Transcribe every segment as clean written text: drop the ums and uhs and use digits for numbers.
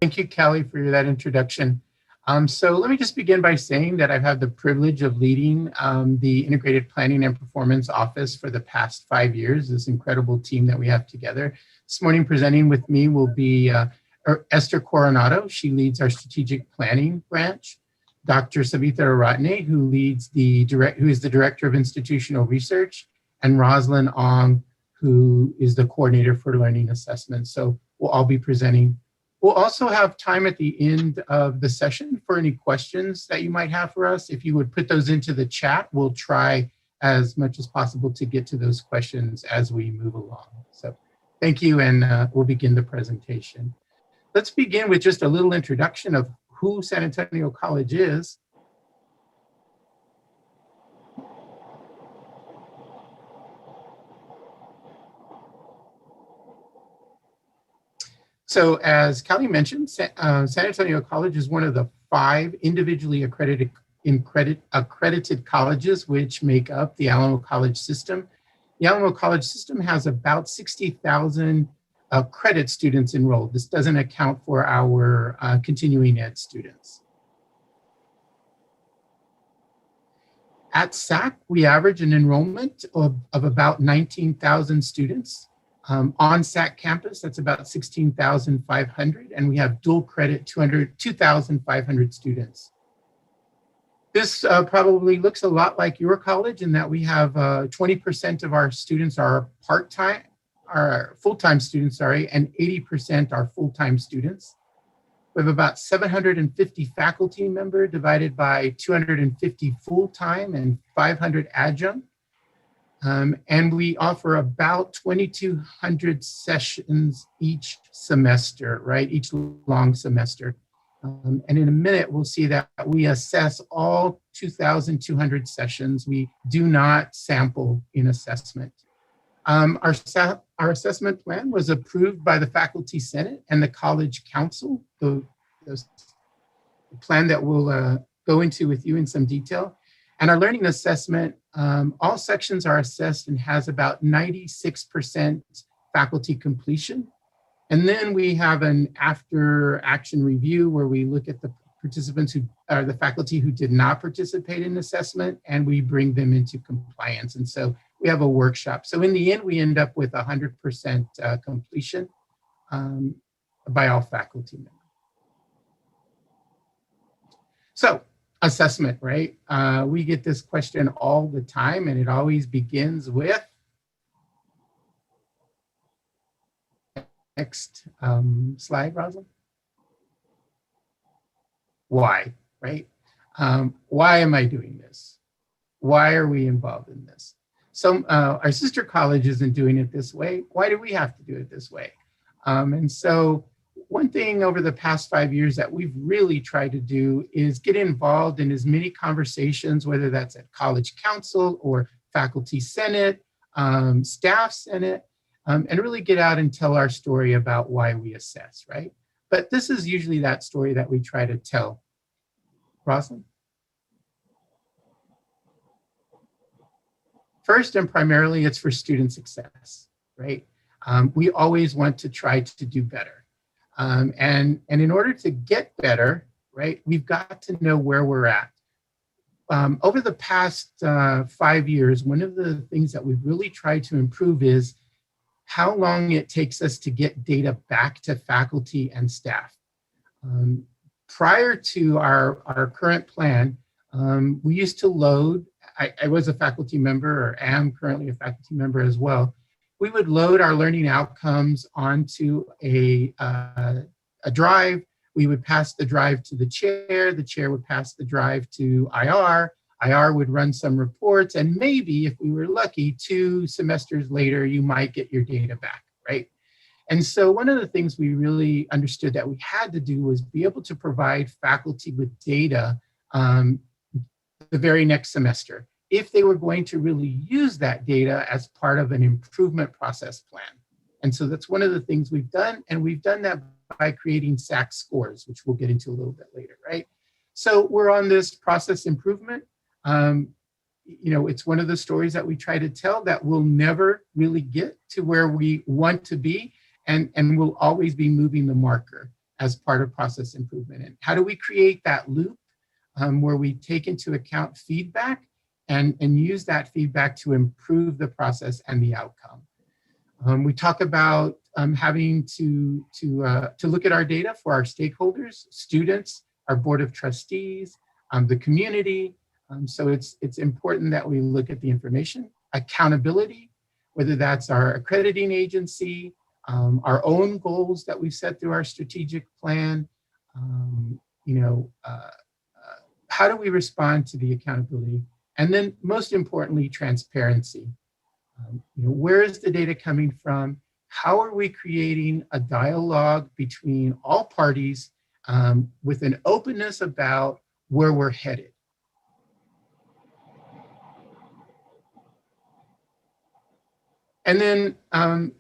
Thank you, Kelly, for that introduction. So let me just begin by saying that I've had the privilege of leading the Integrated Planning and Performance Office for the past 5 years, this incredible team that we have together. This morning presenting with me will be Esther Coronado. She leads our strategic planning branch. Dr. Savitha Aratne, who is the Director of Institutional Research, and Roslyn Ong, who is the Coordinator for Learning Assessment. So we'll all be presenting. We'll also have time at the end of the session for any questions that you might have for us. If you would put those into the chat, we'll try as much as possible to get to those questions as we move along. So thank you, and we'll begin the presentation. Let's begin with just a little introduction of who San Antonio College is. So as Kelly mentioned, San Antonio College is one of the 5 individually accredited colleges which make up the Alamo College system. The Alamo College system has about 60,000 credit students enrolled. This doesn't account for our continuing ed students. At SAC, we average an enrollment of about 19,000 students. On SAC campus, that's about 16,500, and we have dual credit 2,500 students. This probably looks a lot like your college in that we have 20% of our students are full-time students, and 80% are full-time students. We have about 750 faculty members divided by 250 full-time and 500 adjunct. And we offer about 2,200 sessions each semester, each long semester. And in a minute, we'll see that we assess all 2,200 sessions. We do not sample in assessment. Our assessment plan was approved by the Faculty Senate and the College Council, the plan that we'll go into with you in some detail. And our learning assessment, all sections are assessed and has about 96% faculty completion. And then we have an after action review where we look at the participants who are the faculty who did not participate in assessment, and we bring them into compliance. And so we have a workshop. So in the end, we end up with 100% completion by all faculty members. So assessment, right? We get this question all the time, and it always begins with, next slide, Rosalind. Why, right? Why am I doing this? Why are we involved in this? So our sister college isn't doing it this way. Why do we have to do it this way? And so one thing over the past 5 years that we've really tried to do is get involved in as many conversations, whether that's at College Council or Faculty Senate, Staff Senate, and really get out and tell our story about why we assess, right? But this is usually that story that we try to tell. Rosalind? First and primarily, it's for student success, right? We always want to try to do better. And in order to get better, right, we've got to know where we're at. Over the past 5 years, one of the things that we've really tried to improve is how long it takes us to get data back to faculty and staff. Prior to our current plan, we used to load, I was a faculty member, or am currently a faculty member as well. We would load our learning outcomes onto a drive. We would pass the drive to the chair would pass the drive to IR would run some reports, and maybe if we were lucky, 2 semesters later, you might get your data back, right? And so one of the things we really understood that we had to do was be able to provide faculty with data the very next semester, if they were going to really use that data as part of an improvement process plan. And so that's one of the things we've done, and we've done that by creating SAC scores, which we'll get into a little bit later, right? So we're on this process improvement. It's one of the stories that we try to tell that we'll never really get to where we want to be, and we'll always be moving the marker as part of process improvement. And how do we create that loop where we take into account feedback and use that feedback to improve the process and the outcome? We talk about having to look at our data for our stakeholders, students, our board of trustees, the community. So it's important that we look at the information. Accountability, whether that's our accrediting agency, our own goals that we set through our strategic plan. How do we respond to the accountability? And then most importantly, transparency. Where is the data coming from? How are we creating a dialogue between all parties with an openness about where we're headed? And then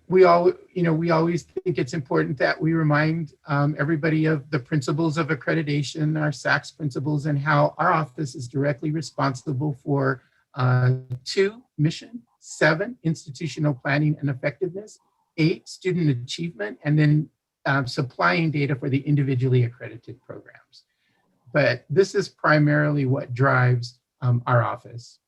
we always think it's important that we remind everybody of the principles of accreditation, our SACS principles, and how our office is directly responsible for 2, mission, 7, institutional planning and effectiveness, 8, student achievement, and then supplying data for the individually accredited programs. But this is primarily what drives our office.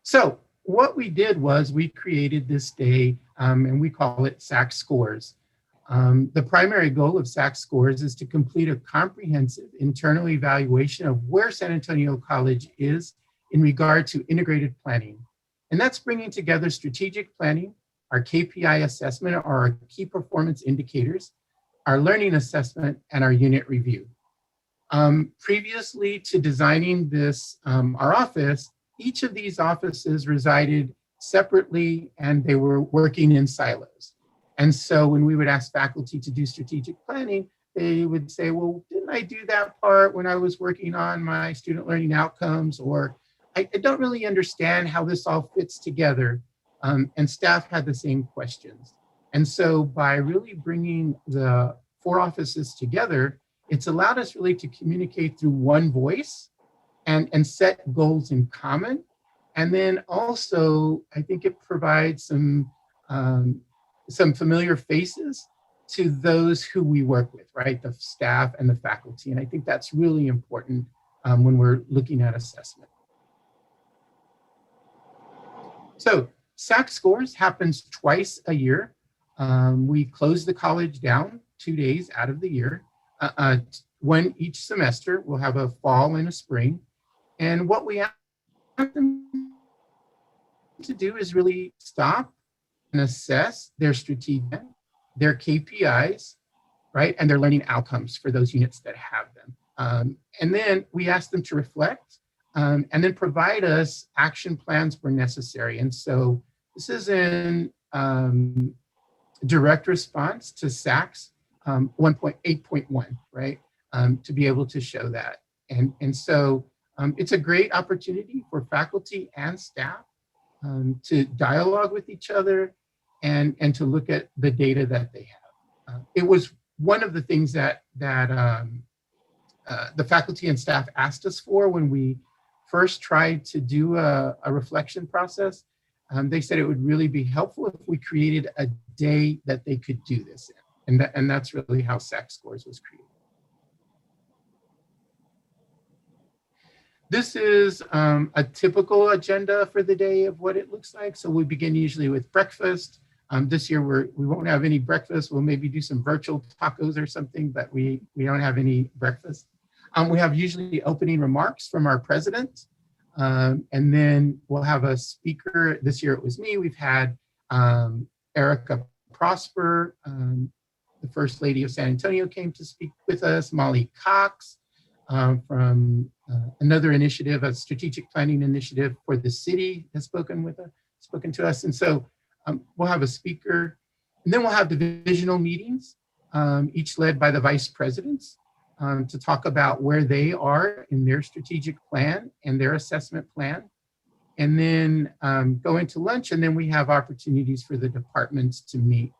So what we did was we created this day and we call it SAC Scores. The primary goal of SAC Scores is to complete a comprehensive internal evaluation of where San Antonio College is in regard to integrated planning. And that's bringing together strategic planning, our KPI assessment, or our key performance indicators, our learning assessment, and our unit review. Previously to designing this, our office, each of these offices resided separately and they were working in silos. And so when we would ask faculty to do strategic planning, they would say, well, didn't I do that part when I was working on my student learning outcomes? Or I don't really understand how this all fits together. And staff had the same questions. And so by really bringing the 4 offices together, it's allowed us really to communicate through one voice and set goals in common. And then also, I think it provides some familiar faces to those who we work with, right? The staff and the faculty. And I think that's really important when we're looking at assessment. So SAC Scores happens twice a year. We close the college down 2 days out of the year. One each semester, we'll have a fall and a spring. And what we ask them to do is really stop and assess their strategic, their KPIs, right? And their learning outcomes for those units that have them. And then we ask them to reflect and then provide us action plans where necessary. And so this is in direct response to SACS 1.8.1, right? To be able to show that. And so it's a great opportunity for faculty and staff to dialogue with each other and to look at the data that they have. It was one of the things that the faculty and staff asked us for when we first tried to do a reflection process. They said it would really be helpful if we created a day that they could do this in. And that's really how SAC Scores was created. This is a typical agenda for the day of what it looks like. So we begin usually with breakfast. This year we won't have any breakfast. We'll maybe do some virtual tacos or something, but we don't have any breakfast. We have usually opening remarks from our president. And then we'll have a speaker. This year it was me. We've had Erica Prosper, the First Lady of San Antonio, came to speak with us. Molly Cox from another initiative, a strategic planning initiative for the city, has spoken to us. And so we'll have a speaker, and then we'll have divisional meetings, each led by the vice presidents, to talk about where they are in their strategic plan and their assessment plan. And then go into lunch, and then we have opportunities for the departments to meet.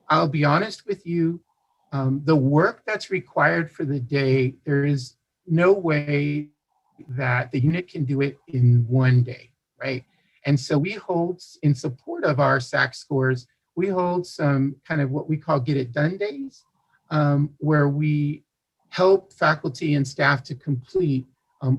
I'll be honest with you, the work that's required for the day, there is no way that the unit can do it in one day, right? And so we hold, in support of our SAC Scores, we hold some kind of what we call Get It Done days, where we help faculty and staff to complete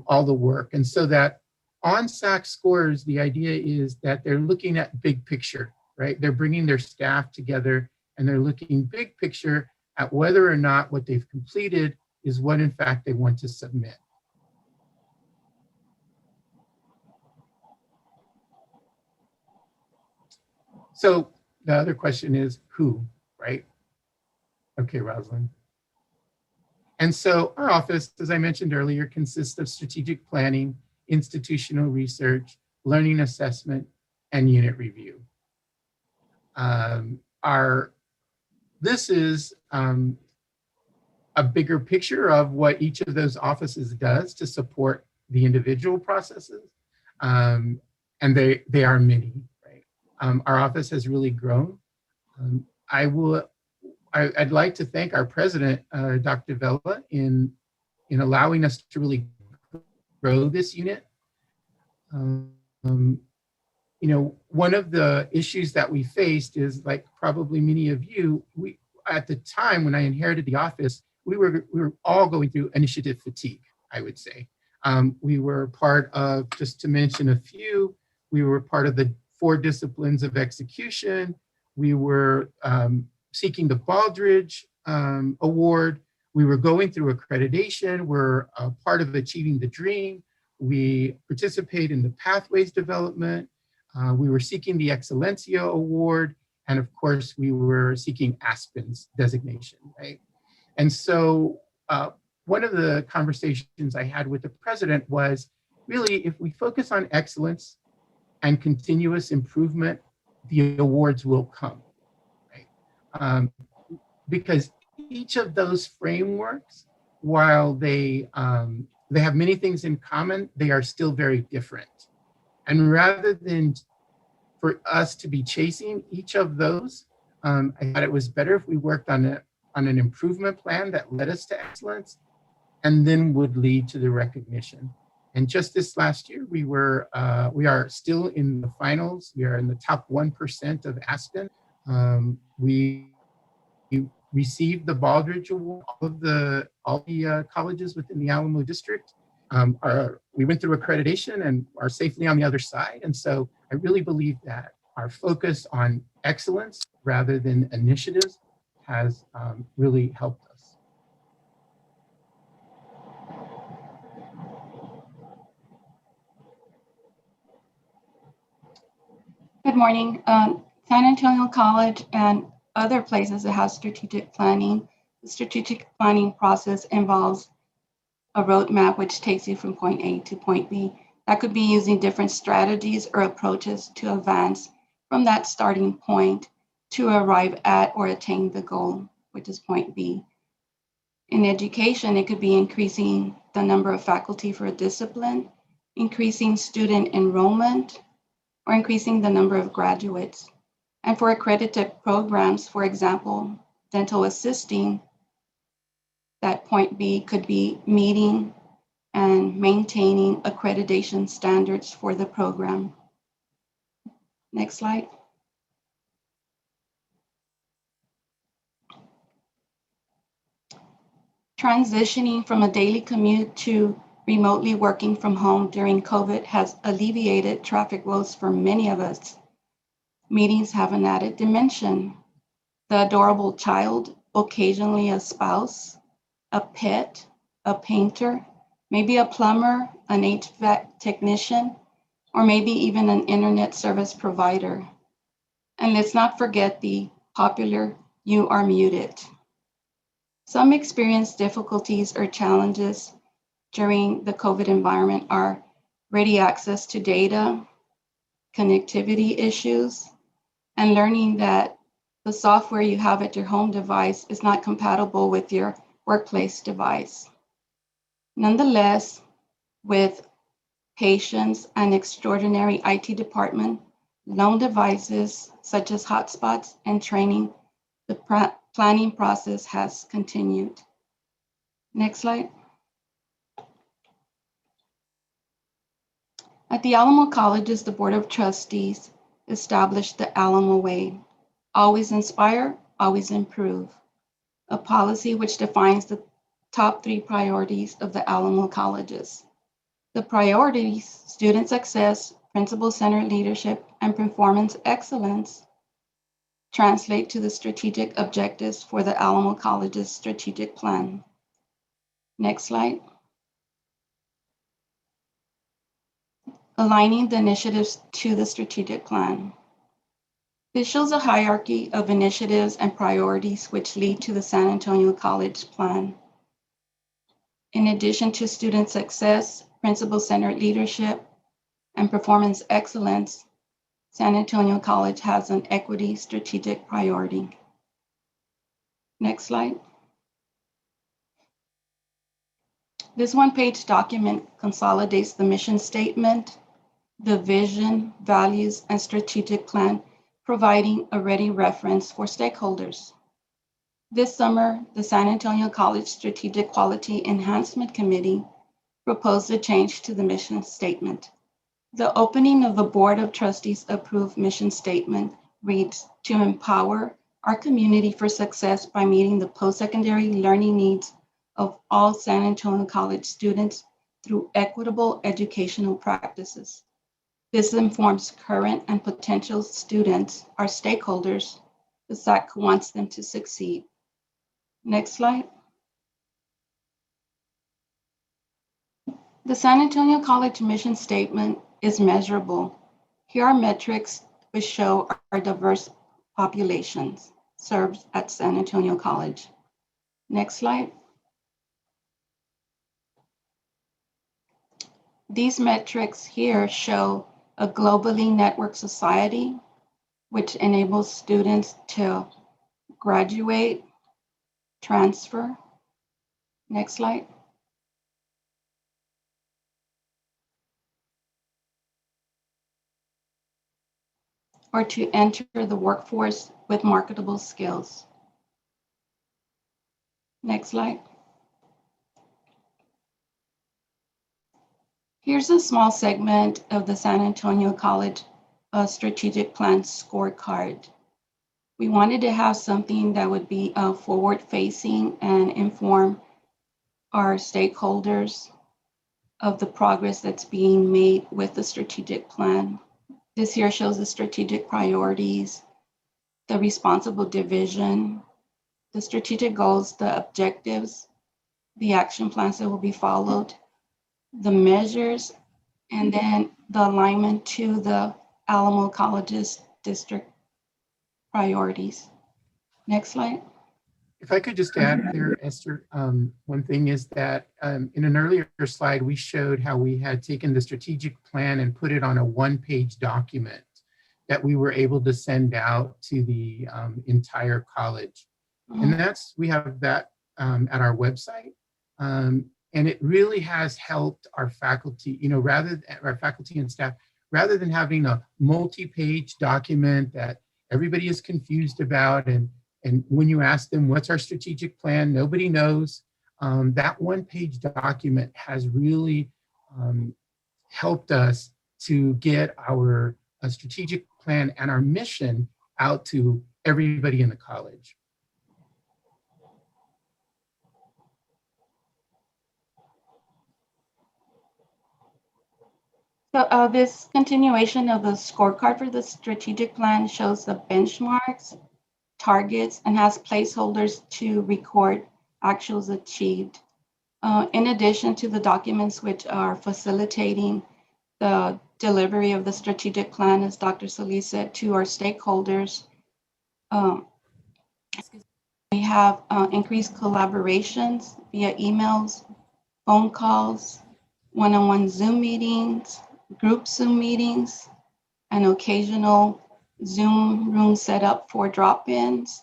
all the work. And so that on SAC scores, the idea is that they're looking at big picture, right? They're bringing their staff together and they're looking big picture at whether or not what they've completed is what in fact they want to submit. So the other question is who, right? Okay, Rosalind. And so our office, as I mentioned earlier, consists of strategic planning, institutional research, learning assessment, and unit review. This is a bigger picture of what each of those offices does to support the individual processes. And they are many, right? Our office has really grown. I'd like to thank our president, Dr. Vela, in allowing us to really grow this unit. One of the issues that we faced is, like probably many of you, at the time when I inherited the office, we were all going through initiative fatigue, I would say. We were part of, just to mention a few, we were part of the 4 disciplines of execution. We were seeking the Baldrige Award. We were going through accreditation. We're a part of Achieving the Dream. We participate in the Pathways development. We were seeking the Excelencia Award. And of course, we were seeking Aspen's designation, right? And so one of the conversations I had with the president was, really, if we focus on excellence and continuous improvement, the awards will come, right? Because each of those frameworks, while they have many things in common, they are still very different. And rather than for us to be chasing each of those, I thought it was better if we worked on an improvement plan that led us to excellence and then would lead to the recognition. And just this last year, we are still in the finals. We are in the top 1% of Aspen. We received the Baldrige Award, all the colleges within the Alamo district. We went through accreditation and are safely on the other side. And so I really believe that our focus on excellence rather than initiatives has really helped us. Good morning. San Antonio College and other places that have strategic planning. The strategic planning process involves a roadmap which takes you from point A to point B. That could be using different strategies or approaches to advance from that starting point to arrive at or attain the goal, which is point B. In education, it could be increasing the number of faculty for a discipline, increasing student enrollment, or increasing the number of graduates. And for accredited programs, for example, dental assisting, that point B could be meeting and maintaining accreditation standards for the program. Next slide. Transitioning from a daily commute to remotely working from home during COVID has alleviated traffic woes for many of us. Meetings have an added dimension. The adorable child, occasionally a spouse, a pet, a painter, maybe a plumber, an HVAC technician, or maybe even an internet service provider. And let's not forget the popular "you are muted." Some experience difficulties or challenges during the COVID environment are ready access to data, connectivity issues, and learning that the software you have at your home device is not compatible with your workplace device. Nonetheless, with patience and extraordinary IT department, loan devices such as hotspots and training, the planning process has continued. Next slide. At the Alamo Colleges, the Board of Trustees established the Alamo Way, always inspire, always improve, a policy which defines the top 3 priorities of the Alamo colleges. The priorities, student success, principal-centered leadership, and performance excellence, translate to the strategic objectives for the Alamo College's strategic plan. Next slide. Aligning the initiatives to the strategic plan. This shows a hierarchy of initiatives and priorities which lead to the San Antonio College plan. In addition to student success, principal-centered leadership, and performance excellence, San Antonio College has an equity strategic priority. Next slide. This one-page document consolidates the mission statement, the vision, values, and strategic plan, providing a ready reference for stakeholders. This summer, the San Antonio College Strategic Quality Enhancement Committee proposed a change to the mission statement. The opening of the Board of Trustees approved mission statement reads, to empower our community for success by meeting the post-secondary learning needs of all San Antonio College students through equitable educational practices. This informs current and potential students, our stakeholders. The SAC wants them to succeed. Next slide. The San Antonio College mission statement is measurable. Here are metrics which show our diverse populations served at San Antonio College. Next slide. These metrics here show a globally networked society, which enables students to graduate, transfer. Next slide. Or to enter the workforce with marketable skills. Next slide. Here's a small segment of the San Antonio College strategic plan scorecard. We wanted to have something that would be forward-facing and inform our stakeholders of the progress that's being made with the strategic plan. This here shows the strategic priorities, the responsible division, the strategic goals, the objectives, the action plans that will be followed, the measures, and then the alignment to the Alamo College's district priorities. Next slide. If I could just add there, Esther, one thing is that in an earlier slide, we showed how we had taken the strategic plan and put it on a one-page document that we were able to send out to the entire college. And we have that at our website. And it really has helped our faculty, our faculty and staff, rather than having a multi-page document that everybody is confused about. And when you ask them, what's our strategic plan? Nobody knows. That one-page document has really helped us to get our strategic plan and our mission out to everybody in the college. So this continuation of the scorecard for the strategic plan shows the benchmarks, targets, and has placeholders to record actuals achieved. In addition to the documents which are facilitating the delivery of the strategic plan, as Dr. Solis said, to our stakeholders, we have increased collaborations via emails, phone calls, one-on-one Zoom meetings, group Zoom meetings, and occasional Zoom room set up for drop-ins,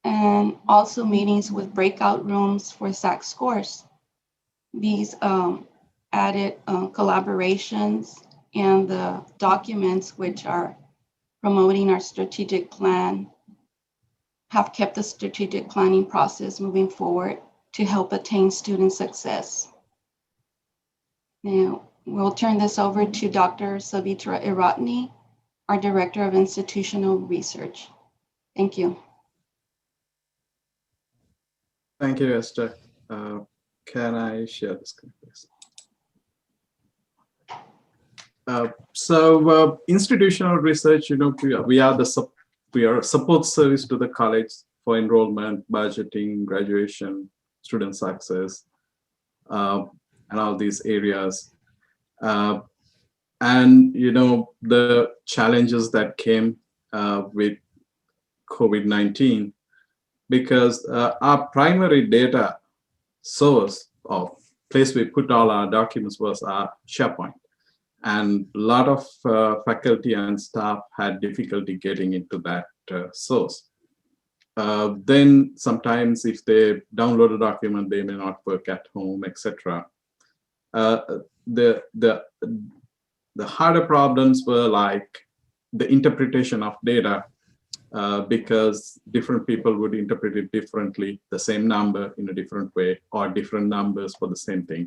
and also meetings with breakout rooms for SAC scores. These added collaborations and the documents which are promoting our strategic plan have kept the strategic planning process moving forward to help attain student success. Now, we'll turn this over to Dr. Savitra Iratni, our Director of Institutional Research. Thank you. Thank you, Esther. Can I share this screen, please? Institutional research, we are a support service to the college for enrollment, budgeting, graduation, student success, and all these areas. And the challenges that came with COVID-19, because our primary data source of place we put all our documents was our SharePoint. And a lot of faculty and staff had difficulty getting into that source. Then sometimes if they download a document, they may not work at home, etc. The harder problems were like the interpretation of data, because different people would interpret it differently, the same number in a different way, or different numbers for the same thing.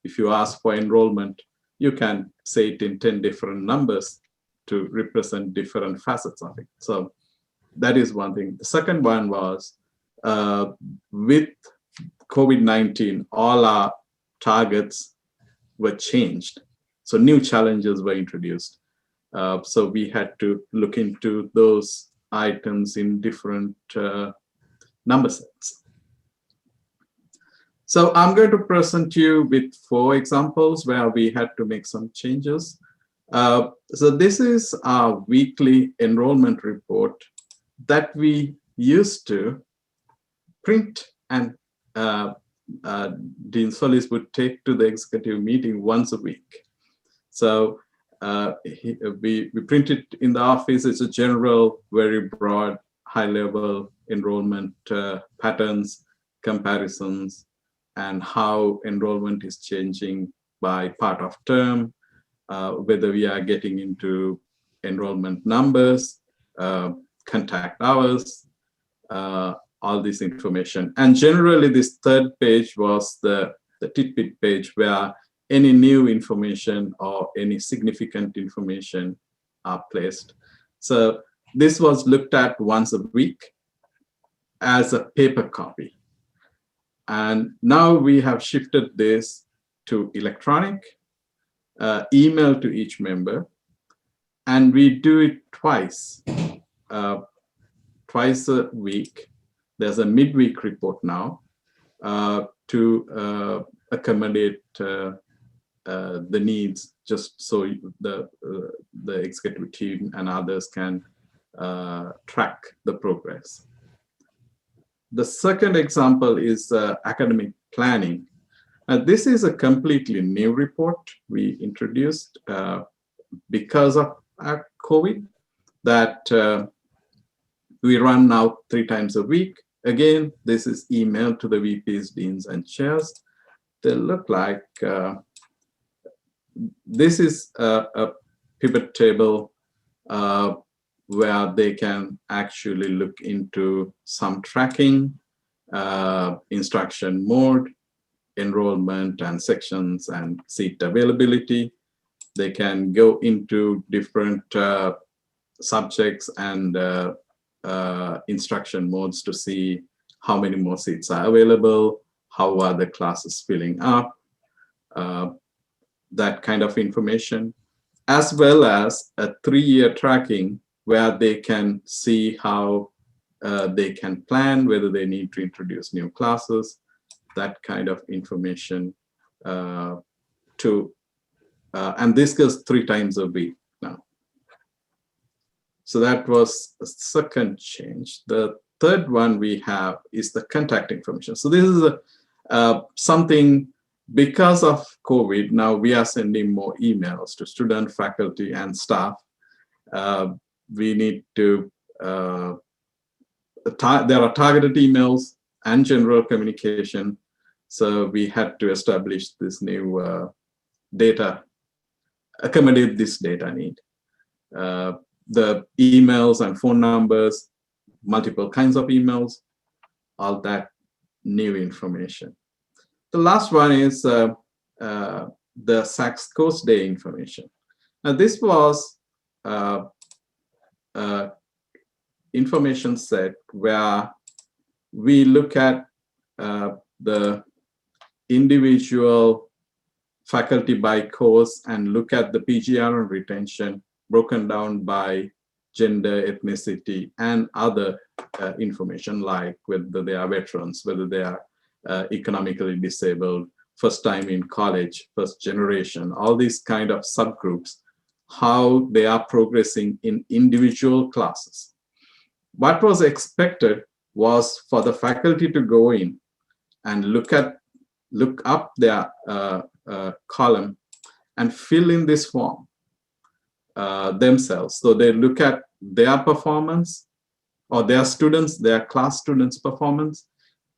If you ask for enrollment, you can say it in 10 different numbers to represent different facets of it. So that is one thing. The second one was with COVID-19, all our targets were changed. So new challenges were introduced. So we had to look into those items in different number sets. So I'm going to present you with 4 examples where we had to make some changes. So this is our weekly enrollment report that we used to print, and Dean Solis would take to the executive meeting once a week. So we print it in the office. It's a general, very broad, high-level enrollment patterns, comparisons, and how enrollment is changing by part of term, whether we are getting into enrollment numbers, contact hours, all this information. And generally, this third page was the tidbit page where any new information or any significant information are placed. So this was looked at once a week as a paper copy. And now we have shifted this to electronic, email to each member, and we do it twice a week. There's a midweek report now to accommodate the needs, just so the executive team and others can track the progress. The second example is academic planning. This is a completely new report we introduced because of COVID, that we run now 3 times a week. Again, this is emailed to the VPs, deans, and chairs. They look like this is a pivot table where they can actually look into some tracking, instruction mode, enrollment and sections, and seat availability. They can go into different subjects and instruction modes to see how many more seats are available, how are the classes filling up, that kind of information, as well as a 3-year tracking where they can see how they can plan, whether they need to introduce new classes, that kind of information and this goes 3 times a week now. So that was a second change. The third one we have is the contact information. So this is something, because of COVID, now we are sending more emails to student, faculty, and staff. We need to, there are targeted emails and general communication. So we had to establish this new data, accommodate this data need. The emails and phone numbers, multiple kinds of emails, all that new information. The last one is the SACS course day information. Now this was information set where we look at the individual faculty by course and look at the PGR retention broken down by gender, ethnicity, and other information like whether they are veterans, whether they are economically disabled, first time in college, first generation, all these kind of subgroups, how they are progressing in individual classes. What was expected was for the faculty to go in and look up their column and fill in this form themselves. So they look at their performance or their students, their class students' performance,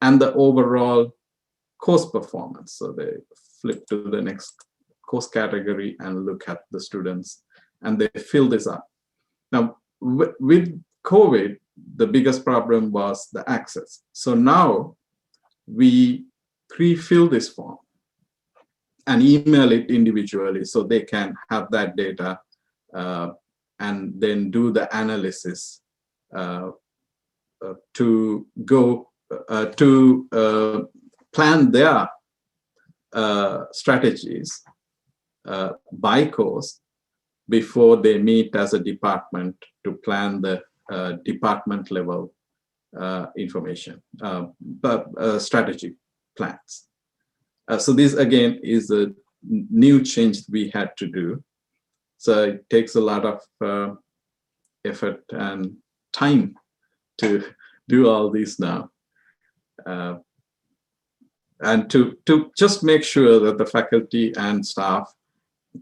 and the overall course performance. So they flip to the next course category and look at the students, and they fill this up. Now, with COVID, the biggest problem was the access. So now we pre-fill this form and email it individually so they can have that data and then do the analysis to go to plan their strategies by course before they meet as a department to plan the department level information, strategy plans. So this again is a new change we had to do. So it takes a lot of effort and time to do all these now. And to just make sure that the faculty and staff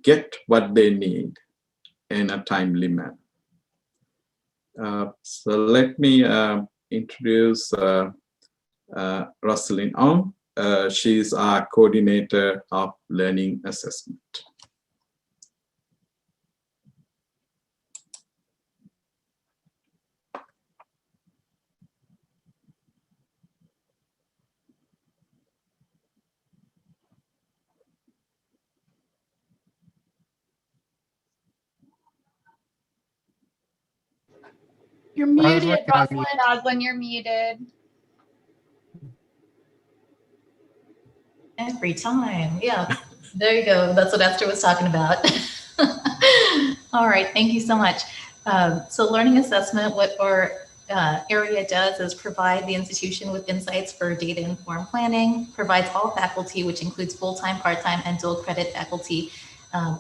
get what they need in a timely manner. So let me introduce Rosalind Ong. She's our coordinator of learning assessment. You're muted, Rosalind, you're on mute. Rosalind, you're muted. Every time, yeah. There you go. That's what Esther was talking about. All right, thank you so much. So learning assessment, what our area does is provide the institution with insights for data-informed planning, provides all faculty, which includes full-time, part-time, and dual credit faculty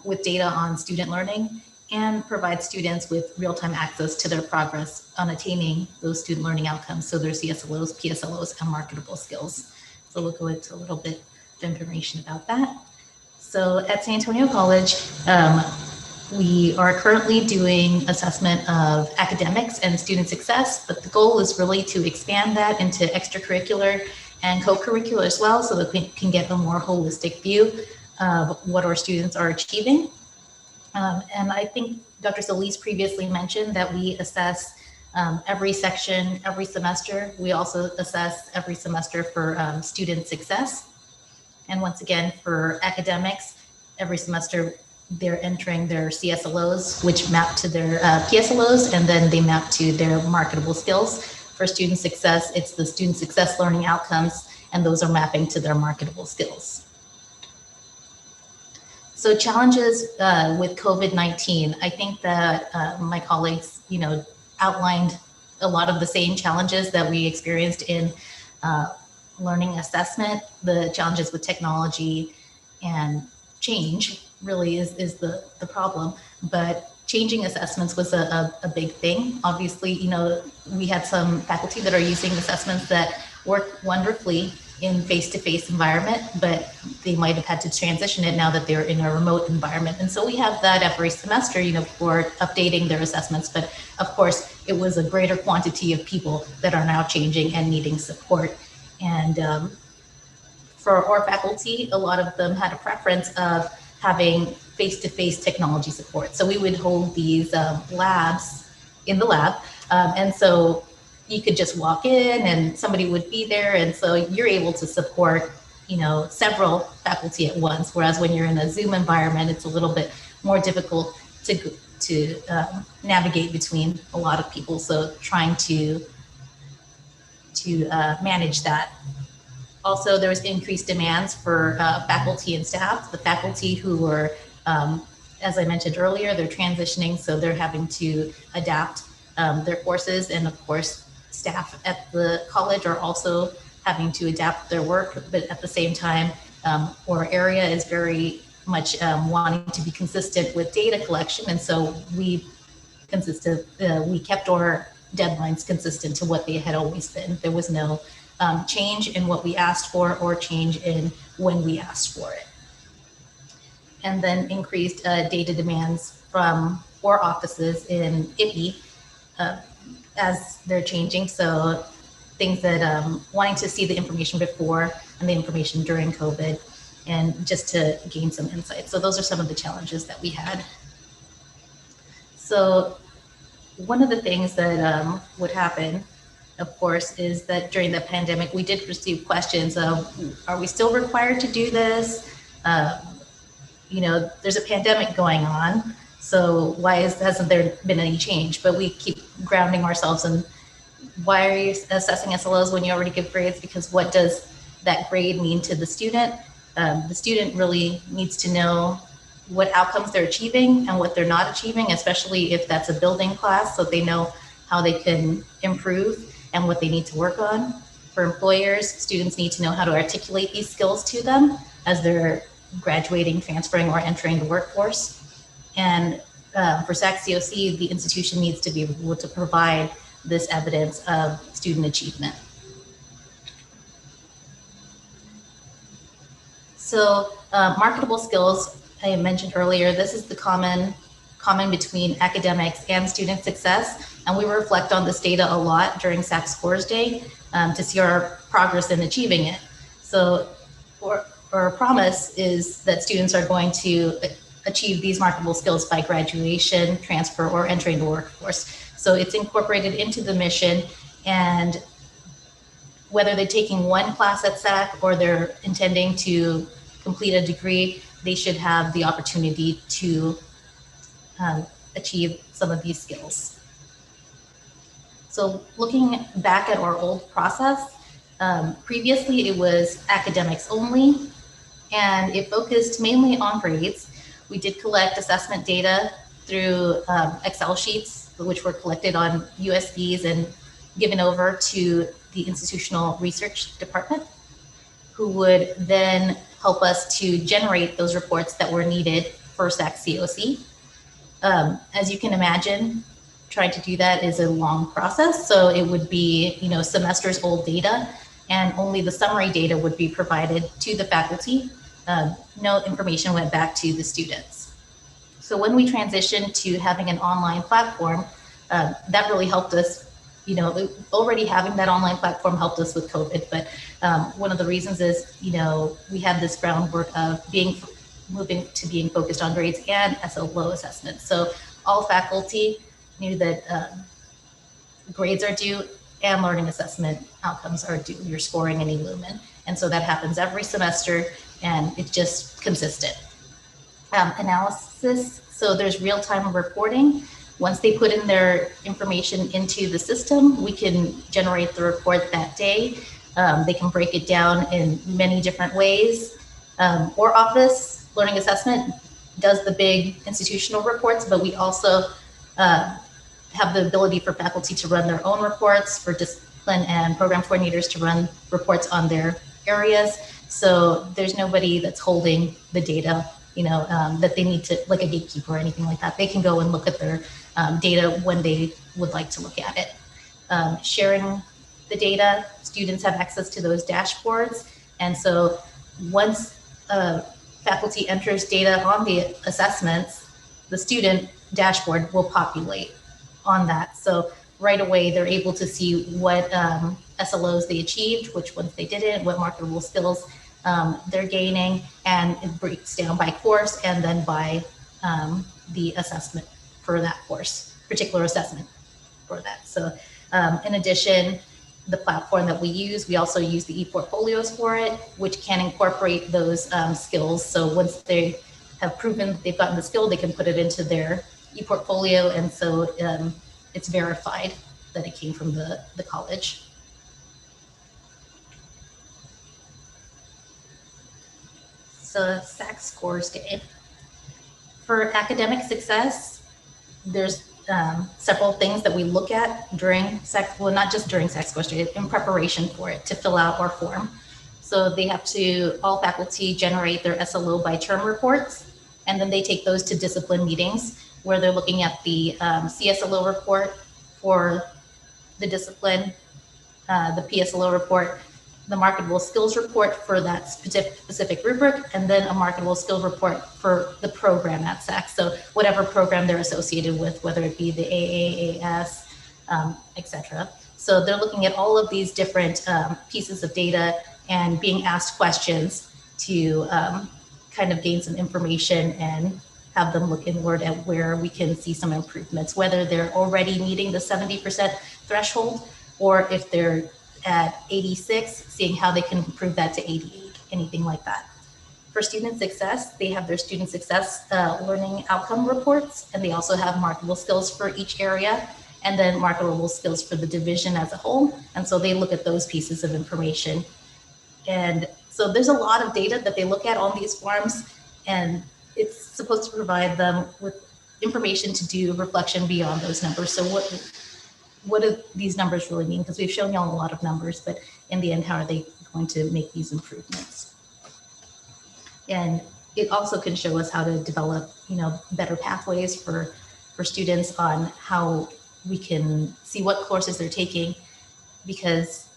with data on student learning, and provide students with real-time access to their progress on attaining those student learning outcomes. So their CSLOs, PSLOs, and marketable skills. So we'll go into a little bit of information about that. So at San Antonio College, we are currently doing assessment of academics and student success, but the goal is really to expand that into extracurricular and co-curricular as well, so that we can get a more holistic view of what our students are achieving. And I think Dr. Solis previously mentioned that we assess every section, every semester. We also assess every semester for student success. And once again, for academics, every semester they're entering their CSLOs, which map to their PSLOs, and then they map to their marketable skills. For student success, it's the student success learning outcomes, and those are mapping to their marketable skills. So challenges with COVID-19, I think that my colleagues, outlined a lot of the same challenges that we experienced in learning assessment. The challenges with technology and change really is the problem, but changing assessments was a big thing. Obviously, we had some faculty that are using assessments that work wonderfully in face-to-face environment, but they might have had to transition it now that they're in a remote environment. And so we have that every semester, for updating their assessments. But of course, it was a greater quantity of people that are now changing and needing support. And for our faculty, a lot of them had a preference of having face-to-face technology support. So we would hold these labs in the lab. And so you could just walk in and somebody would be there. And so you're able to support, several faculty at once. Whereas when you're in a Zoom environment, it's a little bit more difficult to navigate between a lot of people. So trying to manage that. Also, there was increased demands for faculty and staff. The faculty who were, as I mentioned earlier, they're transitioning, so they're having to adapt their courses. And of course, staff at the college are also having to adapt their work, but at the same time, our area is very much wanting to be consistent with data collection. And so we kept our deadlines consistent to what they had always been. There was no change in what we asked for or change in when we asked for it. And then increased data demands from 4 offices in IPI as they're changing. So things that wanting to see the information before and the information during COVID, and just to gain some insight. So those are some of the challenges that we had. So one of the things that would happen, of course, is that during the pandemic, we did receive questions of, are we still required to do this? You know, there's a pandemic going on, so why hasn't there been any change? But we keep grounding ourselves in, why are you assessing SLOs when you already give grades? Because what does that grade mean to the student? The student really needs to know what outcomes they're achieving and what they're not achieving, especially if that's a building class, so they know how they can improve and what they need to work on. For employers, students need to know how to articulate these skills to them as they're graduating, transferring, or entering the workforce. And for TxAHEA, the institution needs to be able to provide this evidence of student achievement. So marketable skills, I mentioned earlier, this is the common between academics and student success. And we reflect on this data a lot during SAC Scores Day to see our progress in achieving it. So our promise is that students are going to achieve these marketable skills by graduation, transfer, or entering the workforce. So it's incorporated into the mission, and whether they're taking one class at SAC or they're intending to complete a degree, they should have the opportunity to achieve some of these skills. So looking back at our old process, previously it was academics only, and it focused mainly on grades. We did collect assessment data through Excel sheets, which were collected on USBs and given over to the institutional research department, who would then help us to generate those reports that were needed for SAC COC. As you can imagine, trying to do that is a long process. So it would be, you know, semesters old data, and only the summary data would be provided to the faculty. No information went back to the students. So when we transitioned to having an online platform, that really helped us. You know, already having that online platform helped us with COVID, but one of the reasons is, you know, we had this groundwork of moving to being focused on grades and SLO assessment. So all faculty knew that grades are due and learning assessment outcomes are due. You're scoring an e-lumen. And so that happens every semester, and it's just consistent. Analysis, so there's real-time reporting. Once they put in their information into the system, we can generate the report that day. They can break it down in many different ways. Our office, Learning Assessment, does the big institutional reports, but we also have the ability for faculty to run their own reports, for discipline and program coordinators to run reports on their areas. So there's nobody that's holding the data, you know, that they need to, like a gatekeeper or anything like that. They can go and look at their data when they would like to look at it. Sharing the data, students have access to those dashboards. And so once faculty enters data on the assessments, the student dashboard will populate on that. So right away, they're able to see what SLOs they achieved, which ones they didn't, what marketable skills they're gaining, and it breaks down by course and then by the assessment for that course, particular assessment for that. So in addition, the platform that we use, we also use the e-portfolios for it, which can incorporate those skills. So once they have proven they've gotten the skill, they can put it into their e-portfolio, and so it's verified that it came from the college. So SAC Scores Day. For academic success, there's several things that we look at during SAC, well, not just during SAC Scores Day, in preparation for it to fill out our form. So they have to, all faculty generate their SLO by term reports, and then they take those to discipline meetings where they're looking at the CSLO report for the discipline, the PSLO report, the marketable skills report for that specific rubric, and then a marketable skills report for the program at SAC. So whatever program they're associated with, whether it be the AAAS, etc. So they're looking at all of these different pieces of data and being asked questions to kind of gain some information and have them look inward at where we can see some improvements, whether they're already meeting the 70% threshold, or if they're at 86, seeing how they can improve that to 88, anything like that. For student success, they have their student success learning outcome reports, and they also have marketable skills for each area, and then marketable skills for the division as a whole. And so they look at those pieces of information. And so there's a lot of data that they look at on these forms, and it's supposed to provide them with information to do reflection beyond those numbers. So what do these numbers really mean? Because we've shown y'all a lot of numbers, but in the end, how are they going to make these improvements? And it also can show us how to develop, better pathways for students on how we can see what courses they're taking, because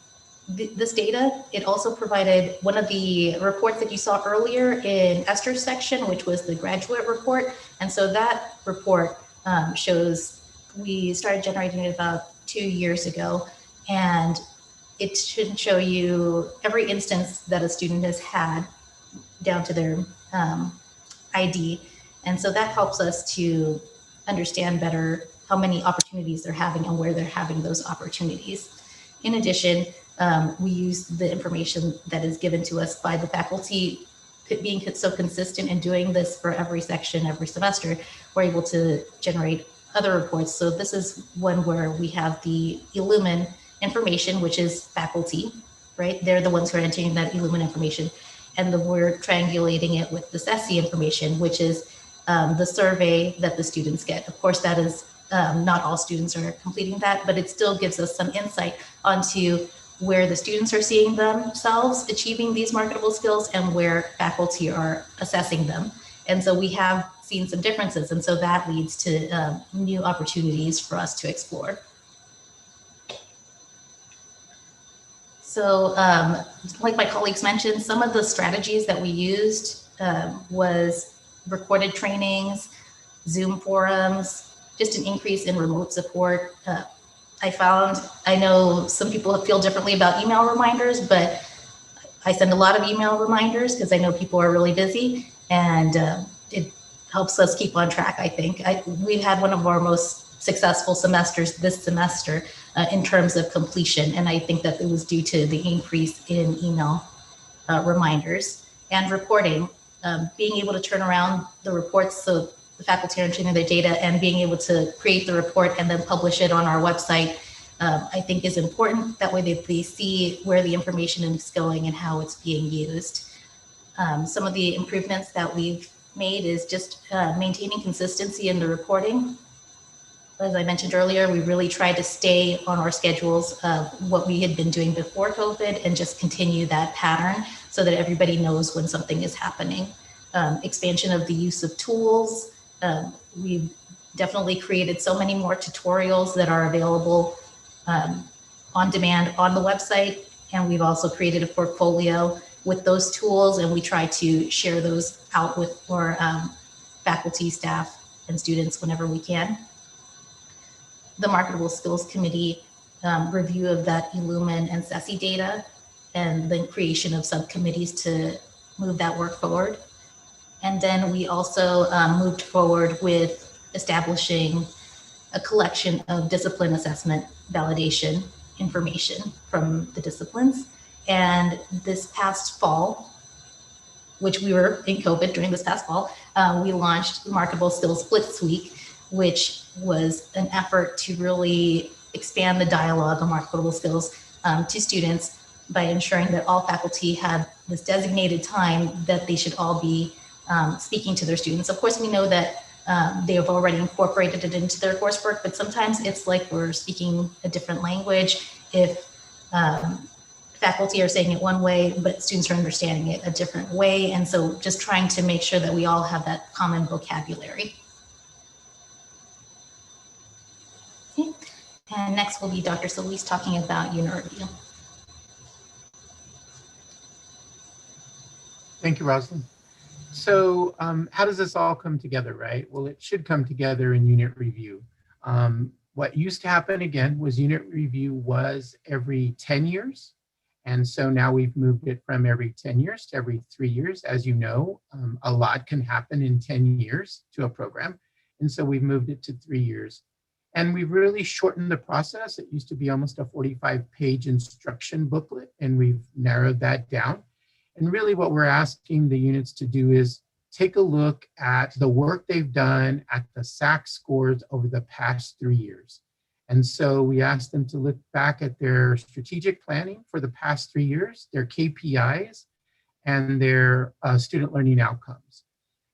this data, it also provided one of the reports that you saw earlier in Esther's section, which was the graduate report. And so that report shows, we started generating it about 2 years ago, and it should show you every instance that a student has had down to their ID. And so that helps us to understand better how many opportunities they're having and where they're having those opportunities. In addition, we use the information that is given to us by the faculty. Being so consistent in doing this for every section, every semester, we're able to generate other reports. So this is one where we have the Illumin information, which is faculty, right? They're the ones who are entering that Illumin information. And then we're triangulating it with the SESI information, which is the survey that the students get. Of course, that is not all students are completing that, but it still gives us some insight onto where the students are seeing themselves achieving these marketable skills and where faculty are assessing them. And so we have seen some differences, and so that leads to new opportunities for us to explore. So like my colleagues mentioned, some of the strategies that we used was recorded trainings, Zoom forums, just an increase in remote support. I know some people feel differently about email reminders, but I send a lot of email reminders because I know people are really busy, and it helps us keep on track, I think. We've had one of our most successful semesters this semester in terms of completion, and I think that it was due to the increase in email reminders and reporting, being able to turn around the reports so the faculty are entering their data and being able to create the report and then publish it on our website, I think is important. That way they see where the information is going and how it's being used. Some of the improvements that we've made is just maintaining consistency in the reporting. As I mentioned earlier, we really tried to stay on our schedules of what we had been doing before COVID and just continue that pattern so that everybody knows when something is happening. Expansion of the use of tools. We've definitely created so many more tutorials that are available on demand on the website. And we've also created a portfolio with those tools, and we try to share those out with our faculty, staff, and students whenever we can. The Marketable Skills Committee review of that Illumin and SESI data, and the creation of subcommittees to move that work forward. And then we also moved forward with establishing a collection of discipline assessment validation information from the disciplines. And this past fall, which we were in COVID during this past fall, we launched Marketable Skills Blitz Week, which was an effort to really expand the dialogue on marketable skills to students by ensuring that all faculty had this designated time that they should all be speaking to their students. Of course, we know that they have already incorporated it into their coursework, but sometimes it's like we're speaking a different language if faculty are saying it one way, but students are understanding it a different way. And so just trying to make sure that we all have that common vocabulary. Okay. And next will be Dr. Solis talking about unit review. Thank you, Rosalind. So how does this all come together, right? Well, it should come together in unit review. What used to happen again was unit review was every 10 years. And so now we've moved it from every 10 years to every 3 years. As you know, a lot can happen in 10 years to a program. And so we've moved it to 3 years. And we've really shortened the process. It used to be almost a 45-page instruction booklet, and we've narrowed that down. And really what we're asking the units to do is take a look at the work they've done at the SAC scores over the past 3 years. And so we asked them to look back at their strategic planning for the past 3 years, their KPIs, and their student learning outcomes.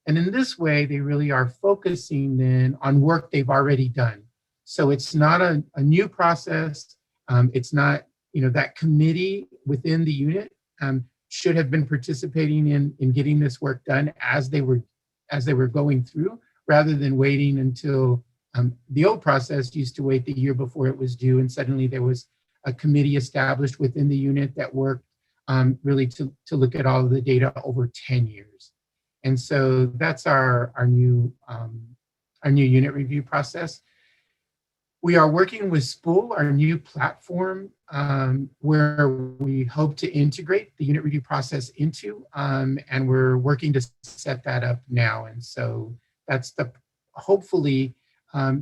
And in this way, they really are focusing then on work they've already done. So it's not a new process. It's not, that committee within the unit should have been participating in getting this work done as they were going through, rather than waiting until the old process used to wait the year before it was due, and suddenly there was a committee established within the unit that worked really to look at all of the data over 10 years. And so that's our new unit review process. We are working with Spool, our new platform, where we hope to integrate the unit review process into, and we're working to set that up now. And so that's hopefully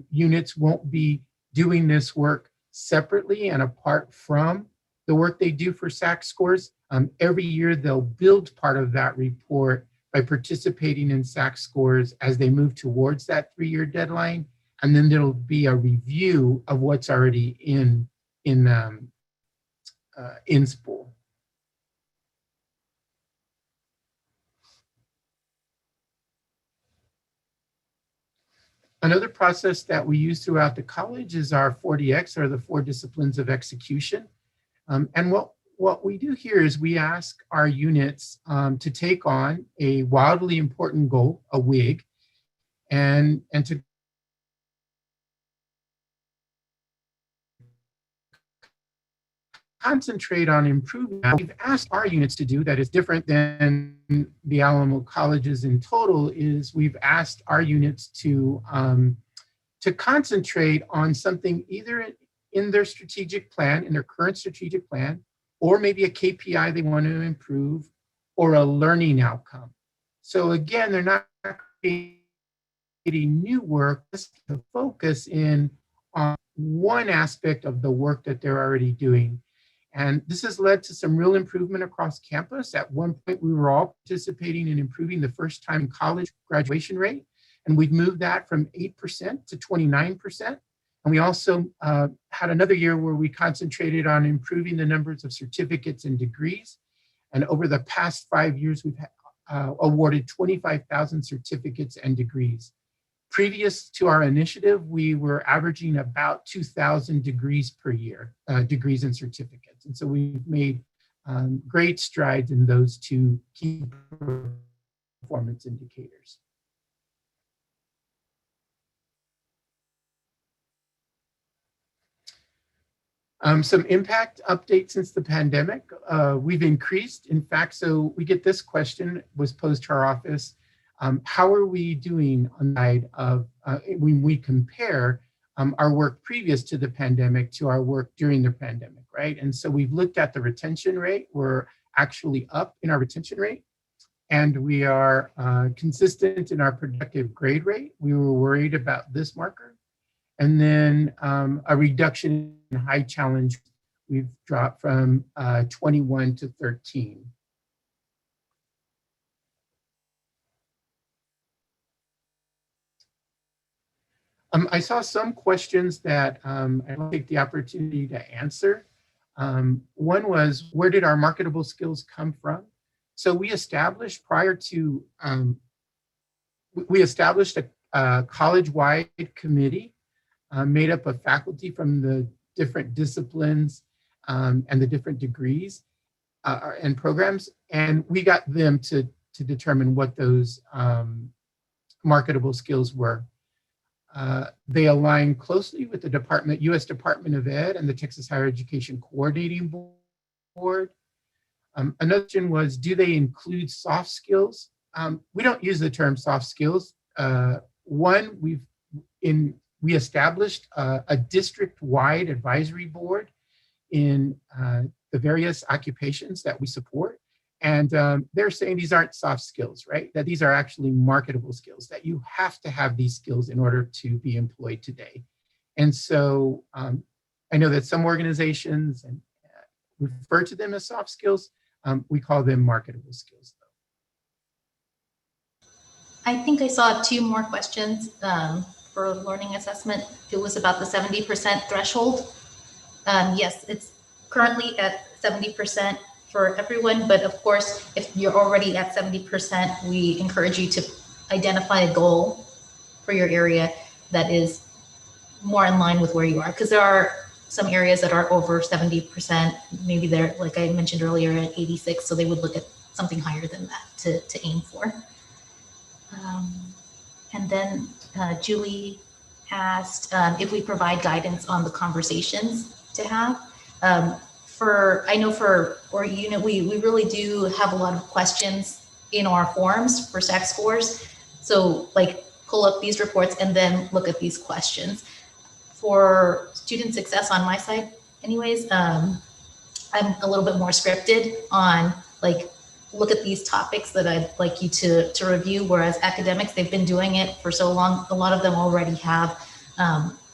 units won't be doing this work separately and apart from the work they do for SAC scores. Every year they'll build part of that report by participating in SAC scores as they move towards that 3-year deadline. And then there'll be a review of what's already in Spool. Another process that we use throughout the college is our 4DX, or the 4 disciplines of execution. And what we do here is we ask our units to take on a wildly important goal, a WIG, and to concentrate on improving. We've asked our units to do that is different than the Alamo colleges in total is we've asked our units to concentrate on something either in their strategic plan, in their current strategic plan, or maybe a KPI they want to improve, or a learning outcome. So again, they're not creating new work, just to focus in on one aspect of the work that they're already doing. And this has led to some real improvement across campus. At one point, we were all participating in improving the first time college graduation rate. And we've moved that from 8% to 29%. And we also had another year where we concentrated on improving the numbers of certificates and degrees. And over the past 5 years, we've awarded 25,000 certificates and degrees. Previous to our initiative, we were averaging about 2,000 degrees per year, degrees and certificates. And so we've made great strides in those two key performance indicators. Some impact updates since the pandemic. We've increased, in fact, so we get this question was posed to our office. How are we doing on the side of when we compare our work previous to the pandemic to our work during the pandemic, right? And so we've looked at the retention rate. We're actually up in our retention rate, and we are consistent in our productive grade rate. We were worried about this marker. And then a reduction in high challenge, we've dropped from 21 to 13. I saw some questions that I'll take the opportunity to answer. One was, where did our marketable skills come from? So we established prior to, we established a college-wide committee made up of faculty from the different disciplines and the different degrees and programs. And we got them to determine what those marketable skills were. They align closely with the U.S. Department of Ed and the Texas Higher Education Coordinating Board. Another question was, do they include soft skills? We don't use the term soft skills. One, we established a district-wide advisory board in the various occupations that we support. And they're saying these aren't soft skills, right? That these are actually marketable skills, that you have to have these skills in order to be employed today. And so I know that some organizations refer to them as soft skills. We call them marketable skills, though. I think I saw two more questions for learning assessment. It was about the 70% threshold. Yes, it's currently at 70% for everyone, but of course, if you're already at 70%, we encourage you to identify a goal for your area that is more in line with where you are, because there are some areas that are over 70%. Maybe they're, like I mentioned earlier, at 86, so they would look at something higher than that to aim for. And then Julie asked if we provide guidance on the conversations to have. I know for our unit, we really do have a lot of questions in our forms for SAC scores. So like pull up these reports and then look at these questions. For student success on my side, anyways, I'm a little bit more scripted on like, look at these topics that I'd like you to review, whereas academics, they've been doing it for so long. A lot of them already have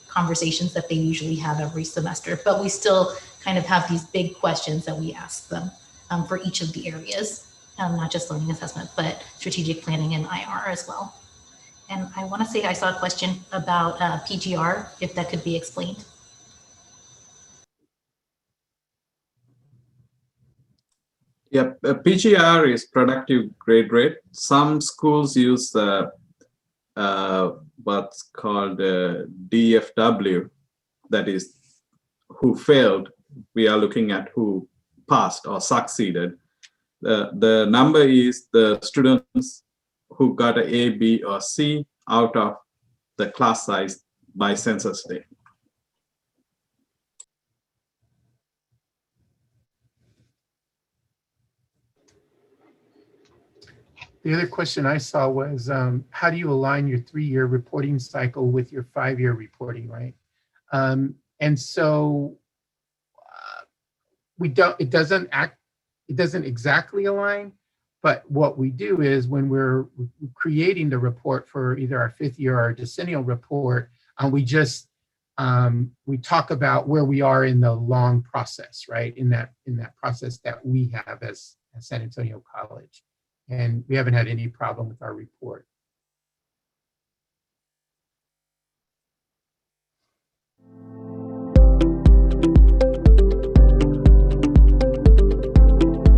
conversations that they usually have every semester, but we still kind of have these big questions that we ask them for each of the areas, not just learning assessment, but strategic planning and IR as well. And I want to say I saw a question about PGR, if that could be explained. Yeah, PGR is productive grade rate. Some schools use what's called DFW, that is who failed. We are looking at who passed or succeeded. The number is the students who got an A, B, or C out of the class size by census day. The other question I saw was, how do you align your 3-year reporting cycle with your 5-year reporting, right? And so it doesn't exactly align, but what we do is when we're creating the report for either our 5th year or our decennial report, we talk about where we are in the long process, right? In that process that we have as San Antonio College. And we haven't had any problem with our report.